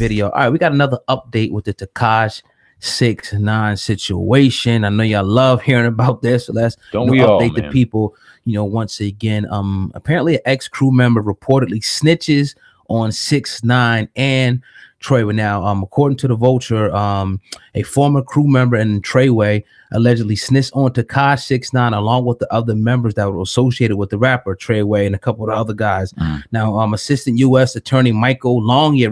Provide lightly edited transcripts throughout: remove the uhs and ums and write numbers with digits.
video. All right, we got another update with the Tekashi 6ix9ine situation. I know y'all love hearing about this, so let's update the people. Once again, apparently an ex-crew member reportedly snitches on 6ix9ine and Treyway. Now, according to the Vulture, a former crew member and Treyway allegedly snitched on Tekashi 6ix9ine along with the other members that were associated with the rapper Treyway and a couple of other guys. Now, Assistant U.S. Attorney Michael Longyear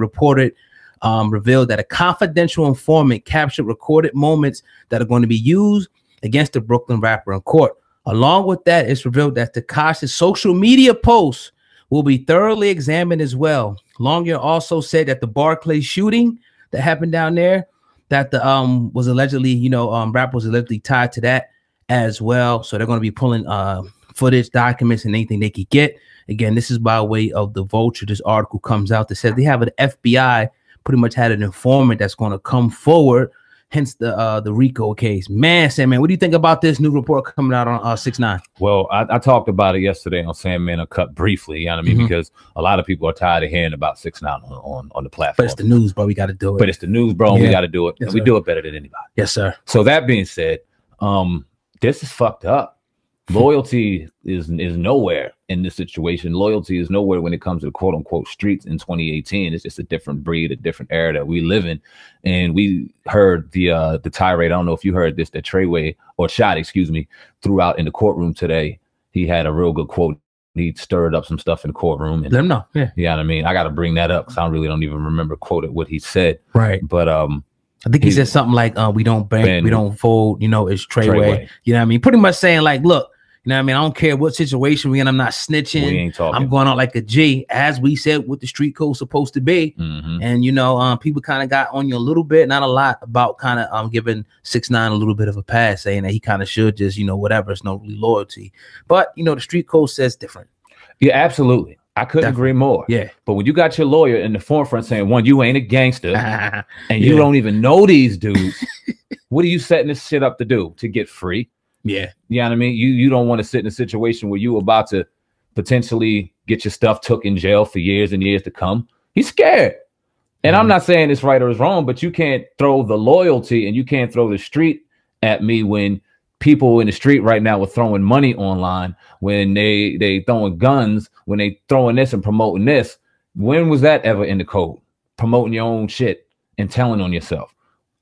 revealed that a confidential informant captured recorded moments that are going to be used against the Brooklyn rapper in court. Along with that, it's revealed that Tekashi's social media posts will be thoroughly examined as well. Longyear also said that the Barclays shooting that happened down there, that the was allegedly, rap was allegedly tied to that as well. So they're going to be pulling footage, documents, and anything they could get. Again, this is by way of the Vulture. This article comes out that says they have an FBI pretty much had an informant that's going to come forward. Hence the RICO case. Man, Sandman, what do you think about this new report coming out on 6ix9ine? Well, I talked about it yesterday on Sandman Uncut briefly, you know what I mean? Because a lot of people are tired of hearing about 6ix9ine on the platform. But it's the news, bro. We got to do it. But it's the news, bro. And we got to do it. Yes, and we do it better than anybody. Yes, sir. So that being said, this is fucked up. Loyalty is nowhere in this situation. Loyalty is nowhere when it comes to the quote unquote streets in 2018. It's just a different breed, a different era that we live in. And we heard the tirade. I don't know if you heard this, that Treyway or Shot, excuse me, threw out in the courtroom today. He had a real good quote. He stirred up some stuff in the courtroom. And, let him know. Yeah. You know what I mean? I got to bring that up because I really don't even remember quoted what he said. Right. But I think he said something like, we don't bank, we don't fold, it's Treyway. You know what I mean? Pretty much saying like, look, you know what I mean? I don't care what situation we're in. I'm not snitching. We ain't talking. I'm going out like a G, as we said, what the street code's supposed to be. And, people kind of got on you a little bit, not a lot, about kind of giving 6ix9ine a little bit of a pass, saying that he kind of should just, whatever. It's no really loyalty. But, the street code says different. Yeah, absolutely. I couldn't agree more. Yeah. But when you got your lawyer in the forefront saying, one, you ain't a gangster and you don't even know these dudes, what are you setting this shit up to do? To get free? Yeah. You know what I mean? You don't want to sit in a situation where you about to potentially get your stuff took in jail for years and years to come. He's scared. And I'm not saying it's right or it's wrong, but you can't throw the loyalty and you can't throw the street at me when people in the street right now are throwing money online, when they throwing guns, when they throwing this and promoting this. When was that ever in the code? Promoting your own shit and telling on yourself.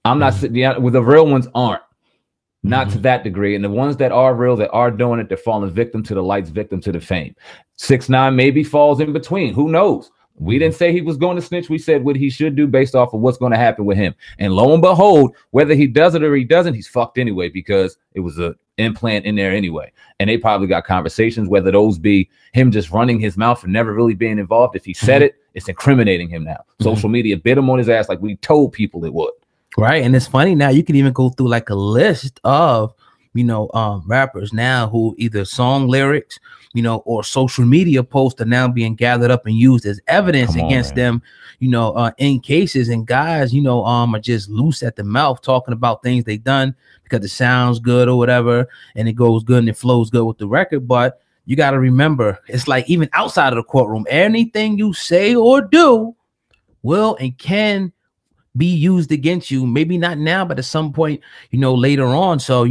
I'm not sitting with the real ones aren't. Not to that degree. And the ones that are real, that are doing it, they're falling victim to the lights, victim to the fame. 6ix9ine maybe falls in between. Who knows? We didn't say he was going to snitch. We said what he should do based off of what's going to happen with him. And lo and behold, whether he does it or he doesn't, he's fucked anyway, because it was an implant in there anyway. And they probably got conversations, whether those be him just running his mouth and never really being involved. If he said it, it's incriminating him now. Social media bit him on his ass like we told people it would. Right. And it's funny now, you can even go through like a list of, rappers now who either song lyrics, or social media posts are now being gathered up and used as evidence against them, in cases. And guys, are just loose at the mouth talking about things they've done because it sounds good or whatever. And it goes good and it flows good with the record. But you got to remember, it's like even outside of the courtroom, anything you say or do will and can be used against you. Maybe not now, but at some point, later on. So,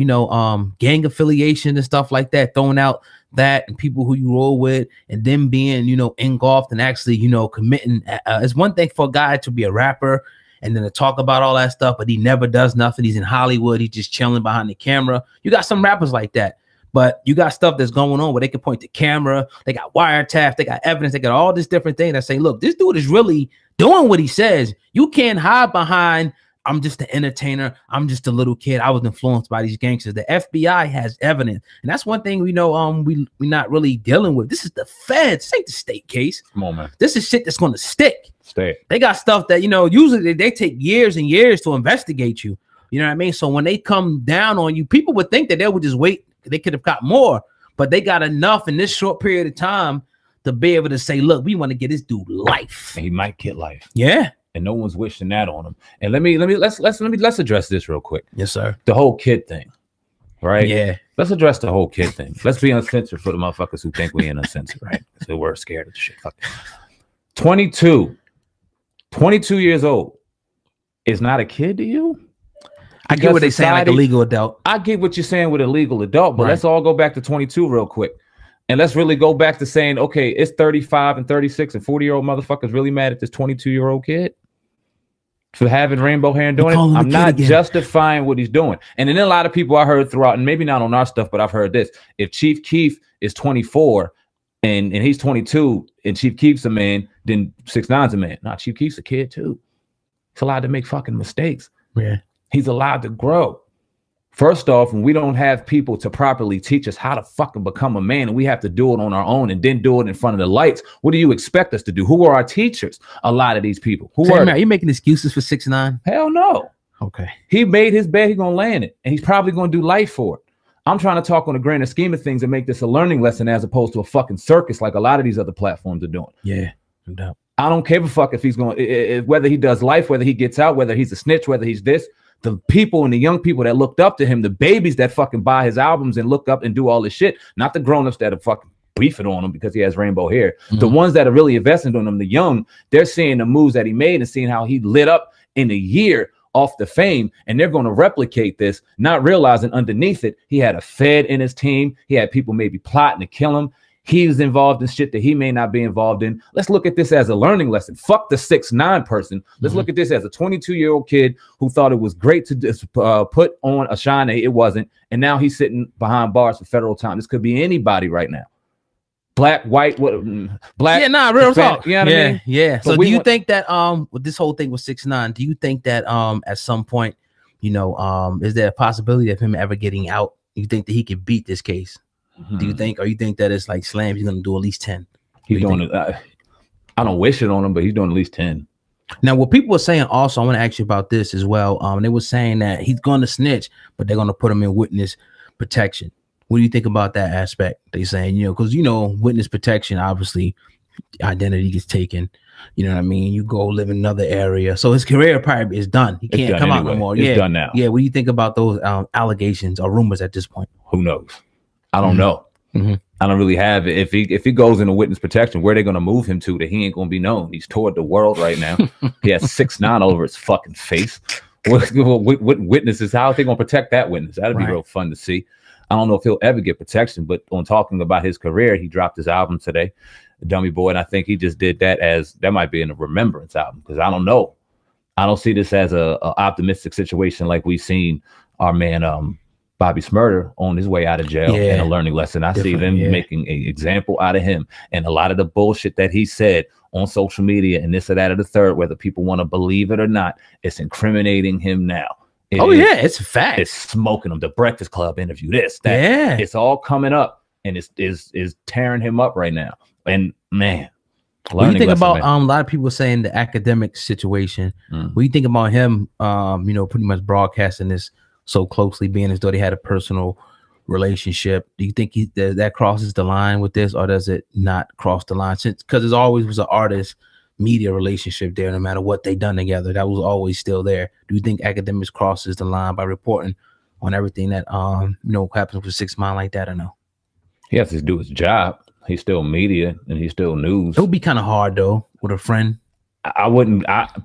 gang affiliation and stuff like that, throwing out that and people who you roll with, and them being, engulfed and actually, committing. It's one thing for a guy to be a rapper and then to talk about all that stuff, but he never does nothing. He's in Hollywood. He's just chilling behind the camera. You got some rappers like that. But you got stuff that's going on where they can point the camera. They got wiretaps. They got evidence. They got all this different thing that say, look, this dude is really doing what he says. You can't hide behind, I'm just an entertainer. I'm just a little kid. I was influenced by these gangsters. The FBI has evidence. And that's one thing we know we're not really dealing with. This is the feds. This ain't the state case. Come on, man. This is shit that's going to stick. Stay. They got stuff that, usually they take years and years to investigate you. You know what I mean? So when they come down on you, people would think that they would just wait. They could have got more, but they got enough in this short period of time to be able to say, look, we want to get this dude life. And he might get life. Yeah. And no one's wishing that on him. And let's address this real quick. Yes, sir. The whole kid thing. Right? Yeah. Let's address the whole kid thing. Let's be uncensored for the motherfuckers who think we ain't uncensored, right? So we're scared of the shit. Fuck. 22. 22 years old is not a kid to you? I get what they're saying, like a legal adult. I get what you're saying with a legal adult, but let's all go back to 22 real quick. And let's really go back to saying, okay, it's 35 and 36 and 40-year-old motherfuckers really mad at this 22-year-old kid for having rainbow hair and doing it. I'm not justifying what he's doing. And then a lot of people I heard throughout, and maybe not on our stuff, but I've heard this. If Chief Keef is 24 and he's 22 and Chief Keef's a man, then 6ix9ine's a man. Nah, Chief Keef's a kid too. He's allowed to make fucking mistakes. Yeah. He's allowed to grow. First off, when we don't have people to properly teach us how to fucking become a man, and we have to do it on our own and then do it in front of the lights, what do you expect us to do? Who are our teachers? A lot of these people. Are you making excuses for 6ix9ine? Hell no. Okay. He made his bed, he's gonna land it, and he's probably gonna do life for it. I'm trying to talk on the grander scheme of things and make this a learning lesson as opposed to a fucking circus like a lot of these other platforms are doing. Yeah, no doubt. I don't give a fuck if he's going, whether he does life, whether he gets out, whether he's a snitch, whether he's this. The people and the young people that looked up to him, the babies that fucking buy his albums and look up and do all this shit, not the grown-ups that are fucking beefing on him because he has rainbow hair. The ones that are really investing on him, the young, they're seeing the moves that he made and seeing how he lit up in a year off the fame, and they're going to replicate this, not realizing underneath it, he had a Fed in his team. He had people maybe plotting to kill him. He was involved in shit that he may not be involved in. Let's look at this as a learning lesson. Fuck the 6ix9ine person. Let's look at this as a 22-year-old kid who thought it was great to just put on a shine. It wasn't. And now he's sitting behind bars for federal time. This could be anybody right now. Black, white, what? Black. Yeah, nah, real talk. You know what I mean? Yeah. So do you think that with this whole thing with 6ix9ine, do you think that at some point, you know, is there a possibility of him ever getting out? You think that he could beat this case? Do you think, or you think that it's like Slam, he's gonna do at least 10? He's doing it. I don't wish it on him, but he's doing at least 10. Now, what people were saying also, I want to ask you about this as well. They were saying that he's going to snitch, but they're going to put him in witness protection. What do you think about that aspect? They saying, you know, because you know, witness protection, obviously, identity gets taken. You know what I mean? You go live in another area, so his career probably is done. He can't come out no more. It's done now. Yeah. What do you think about those allegations or rumors at this point? Who knows? I don't know. I don't really have it. If he goes into witness protection, where are they going to move him to that he ain't going to be known? He's toured the world right now. He has 6ix9ine all over his fucking face. What witnesses? How are they going to protect that witness? That'd be real fun to see. I don't know if he'll ever get protection, but on talking about his career, he dropped his album today, Dummy Boy, and I think he just did that as that might be in a remembrance album, because I don't know. I don't see this as a optimistic situation like we've seen our man Bobby Smurder on his way out of jail and a learning lesson. I see them making an example out of him, and a lot of the bullshit that he said on social media and this or that or the third, whether people want to believe it or not, it's incriminating him now. It's a fact. It's smoking him. The Breakfast Club interview, this, that. It's all coming up, and it's tearing him up right now. And man, what do you think about a lot of people saying the academic situation? What do you think about him? You know, pretty much broadcasting this so closely, being as though they had a personal relationship. Do you think that crosses the line with this, or does it not cross the line? Because there's always was an artist media relationship there, no matter what they done together. That was always still there. Do you think academics crosses the line by reporting on everything that you know happens with 6ix9ine like that, or no? He has to do his job. He's still media and he's still news. It would be kind of hard though with a friend.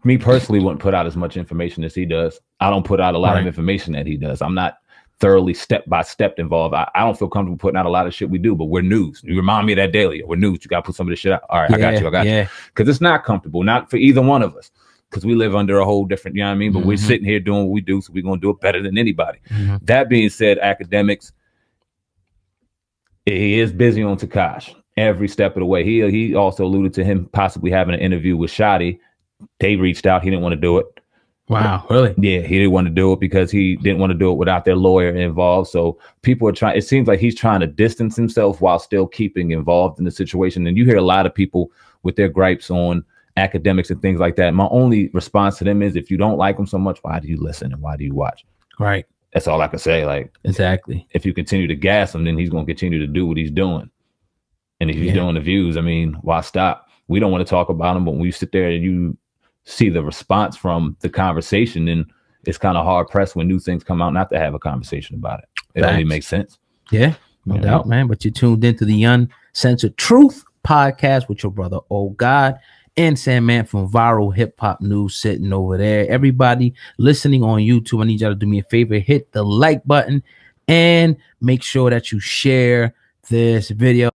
Me personally wouldn't put out as much information as he does. I don't put out a lot of information that he does. I'm not thoroughly step by step involved. I don't feel comfortable putting out a lot of shit we do, but we're news. You remind me of that daily. We're news. You got to put some of this shit out. All right, I got you. Because it's not comfortable, not for either one of us, because we live under a whole different, you know what I mean? But we're sitting here doing what we do, so we're going to do it better than anybody. That being said, academics, he is busy on Tekashi every step of the way. He also alluded to him possibly having an interview with Shotty. They reached out. He didn't want to do it. Wow, really? Yeah, he didn't want to do it because he didn't want to do it without their lawyer involved. So people are trying, it seems like he's trying to distance himself while still keeping involved in the situation. And you hear a lot of people with their gripes on academics and things like that. My only response to them is, if you don't like them so much, why do you listen and why do you watch? Right. That's all I can say. Like, exactly. If you continue to gas him, then he's going to continue to do what he's doing. And if he's doing the views, I mean, why stop? We don't want to talk about him, but when you sit there and you see the response from the conversation, then it's kind of hard pressed when new things come out not to have a conversation about it. It only makes sense. Yeah, no doubt, man. But you're tuned into the Uncensored Truth podcast with your brother, Oh God. and Sandman from Viral Hip Hop News sitting over there. Everybody listening on YouTube, I need y'all to do me a favor, hit the like button and make sure that you share this video.